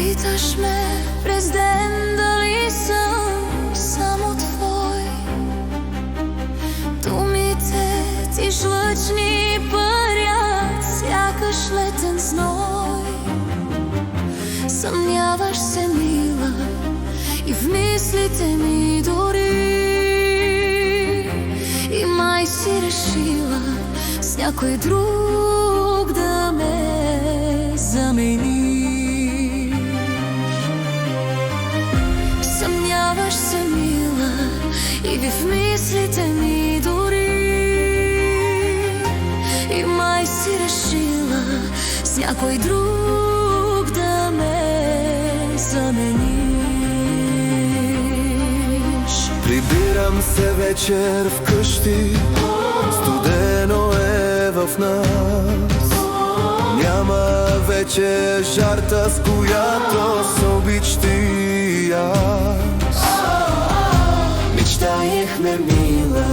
Питаш ме през ден дали съм само твой. Думите ти жлъчни парят, сякаш летен зной. Съмняваш се, мила, и в мислите ми дори. И май си решила с някой друг да ме замениш. Съмняваш се, мила, и в мислите ми дори. И май си решила с някой друг да ме замениш. Прибирам се вечер вкъщи, студено е в нас. Няма вече жарта, с която се обич ти и аз. Мечтаехме, мила,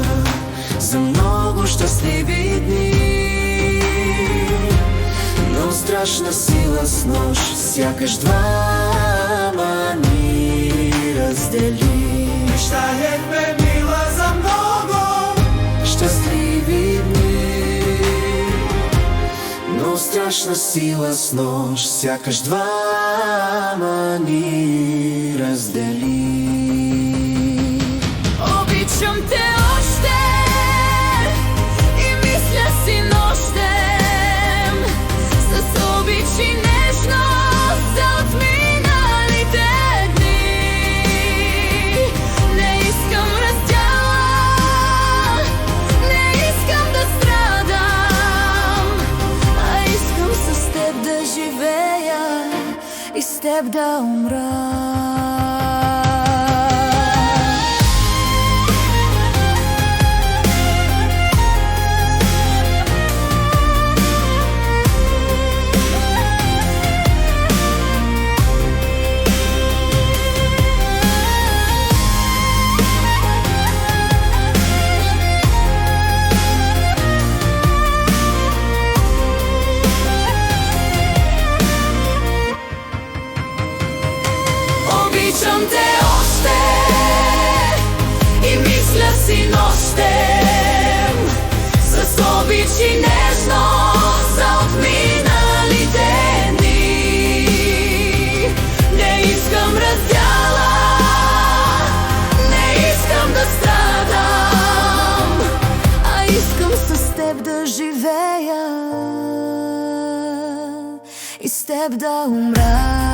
за много щастливи дни, но страшна сила с нощ сякаш двама ни раздели. Мечтаехме, мила, за много щастливи дни, но страшна сила с нощ сякаш двама ни раздели. Обичам те още и мисля си нощем, с обич и нежност за отминалите дни. Не искам раздяла, не искам да страдам, а искам с теб да живея и с теб да умра. Обичам те още и мисля си нощем, с обич и нежност за отминалите дни. Не искам раздяла, не искам да страдам, а искам с теб да живея и с теб да умра.